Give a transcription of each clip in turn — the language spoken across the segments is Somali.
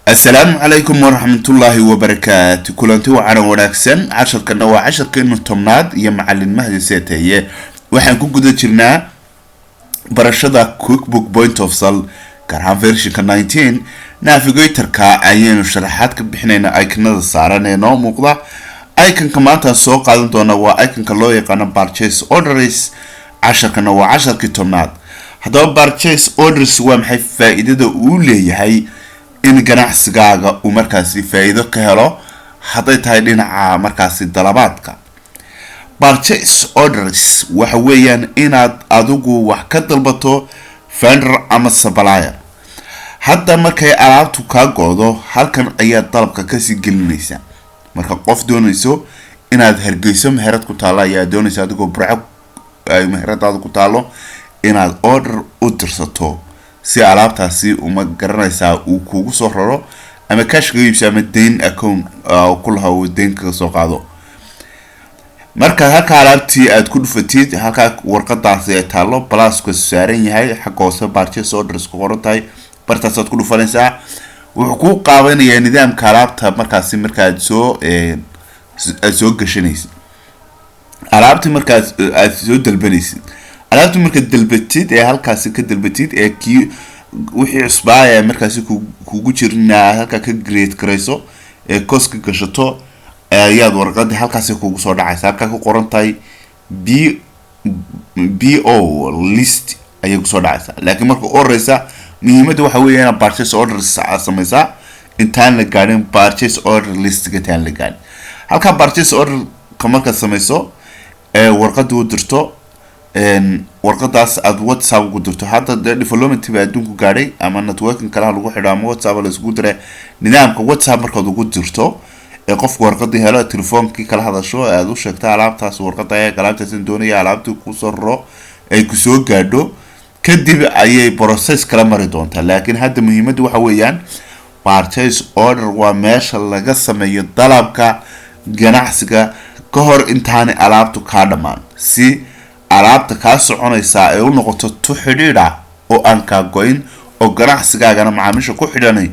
السلام عليكم ورحمة الله وبركاته. كلنتي وعنا وناكسن عشر كنا وعشر كأنه تمناد يمعلن مهدي سيتهي وحن كو قد جرنا برشدا كويك بوك بوينت اوف سال كرهان فيرشن 19 نافيجيتر كا ايين شرحات كبحنينا ايكنada saaran ee noo muuqda icon maanta soo qaadan doona waa icon loo yaqaan purchase orders casharkana waa casharkii tobnaad. Haddaba purchase orders waa maxay faa'iidada uu leeyahay in ganacsigaaga uu markaasi faa'iido ka helo haday tahay dhinaca markaasi dalabaadka. Purchase orders waxa weeyaan inaad adigu wax ka dalbato vendor ama supplier. Hadda markay alaabtu ka goodo halkan ayaa dalabka ka sii gelinaysa. Marka qof doonayso inaad hargeyso meherad ku taalo ayaa doonaysa adigoo burco ay meheradaada ku taalo inaad order u dirsato si alaabtaasi uma garanaysaa uu kugu soo raro ama cash ka iibso ama deyn account ku lahaw deyn ka soo qaado. marka halka alaabtii aad ku dhufatid halka warqadaasi ay taalo plus ku saaran yahay xaq hoose purchase orders ku qoran tahay bartaas aad ku dhufanaysaa wuxuu ku qaabanayaa nidaamka alaabta markaasi markaad soo gashanaysid alaabtii markaas aad soo dalbanaysid alaabtii markaad dalbatid ee halkaasi ka dalbatid ee kii wixii cusbaaya markaasi kugu jirna halka ka grade garayso ee koska gashato ayaad warqada halkaasi kugu soo dhacaysa halka ku qoran tahay BO list ayay ku soo dhacaysa. laakiin marka oraysa muhiimadu waxa weeyaan in purchase orders samaysa intaan la gaarin purchase order list ka taan la gaarin. halka purchase order ka marka samayso warqadu u dirto warqadaas aad WhatsApp ku dirto hadda development ba adduunku gaaray ama networking kala lagu xidho ama WhatsApp la isku diray nidaamka WhatsApp marka ugu dirto qofku warqadii helo telefoonkii kala hadasho aad u sheegtaa alaabtaas warqada ay alaabtaas doonaya alaabtu ku soo raro ay ku soo gaadho kadib ayay process kala mari doontaa. laakiin hadda muhiimadu waxa weeyaan purchase order waa meesha laga sameeyo dalabka ganacsiga ka hor intaan alaabtu ka dhamaan si alaabta ka soconaysa ay u noqoto tu xidhiidha oo aan ka goyn oo ganacsigaagana macaamiisha ku xidhanay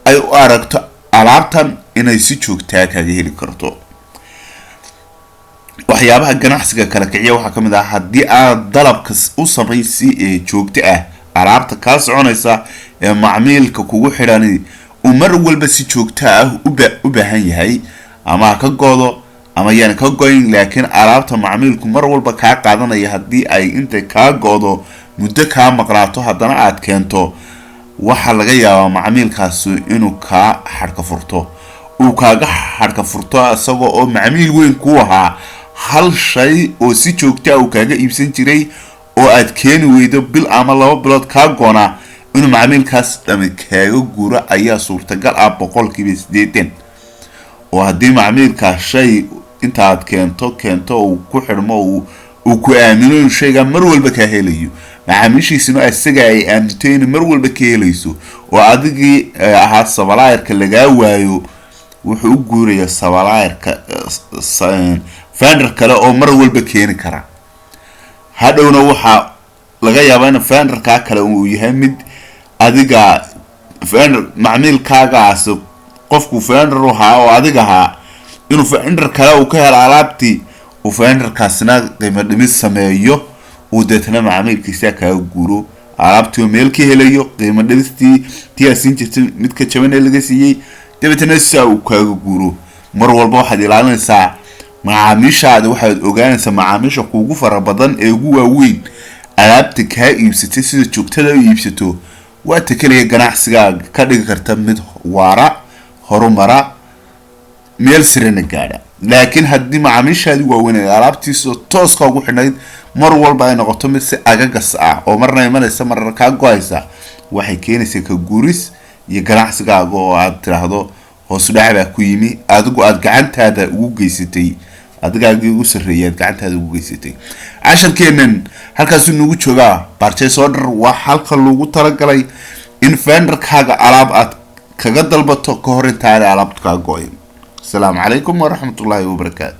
ay u aragto alaabtan inay si joogtaa kaga heli karto. waxyaabaha ganacsiga kala kiciya waxa kamid ah hadii aad dalabka u samaysi ee joogto ah alaabta ka soconaysa ee macaamilka kugu xidhanay uu mar walba si joogto ah u baahan yahay ama ka goodo ama yaan ka goyn laakiin alaabta macaamilku mar walba ka qaadanaya hadii ay inta ka goodo muddo ka maqnaato haddana aad keento waxa laga yaabaa macaamilkaas inuu ka xarka furto uu kaaga xarka furto asagoo oo macaamil weyn ku ahaa hal shay oo si joogto ah kaaga iibsan jiray oo aad keeni weydo bil ama 2 bilood ka goona inuu macaamilkaas dhamay kaaga guura ayaa suurtagal ah 100% oo hadii macaamilka shay inta aad keento oo ku xirmo oo ku aamino shayga mar walba ka helayo macaamiishiisuna asaga ay aaminteen mar walba ka helayso oo adigii ahaa supplierka laga waayo wuxuu u guurayaa supplierka vendor kale oo mar walba keeni kara. hadhowna waxa laga yaabaa in vendor ka kale uu yahay mid adiga vendor macaamilkaaga qofku vendor oo adiga ahaa inuu vendor kale uu ka helo alaabtii uu vendor kaasna qiimo dhimis sameeyo uu deetana macaamilkiisa ka guuro alaabtii meel ka helayo qiimo dhimistii tiyaasin jirtay mid ka jaban laga siiyay dabeetana saa uu ka guuro. mar walba waxaad ilaalinaysaa macaamiishaada waxaad ogaanaysaa macaamiisha kuugu fara badan ee ugu waaweyn alaabta ka iibsatay sida joogtada u iibsato waa takaliya ganacsigaaga ka dhigi karta mid waara horumara meel sirena gaadha. laakiin hadii macaamiishaadu waaweyn alaabtiisa tooska ugu xidhnayd mar walba ay noqoto mid si agagas ah oo marna imanaysa marna ka go'aysa waxay keenaysaa ka guuris iyo ganacsigaaga oo aad tiraahdo hoos dhaca ku yimi adigu aad gacantaada ugu geysatay adigaagii ugu sareeyay gacantaada ugu geysatay. casharkeenan halkaas uu nagu joogaa purchase order waa halka lagu talagalay in vendor-kaaga alaab aad kaga dalbato ka hor intaan alaabta ka go'in. السلام عليكم ورحمة الله وبركاته.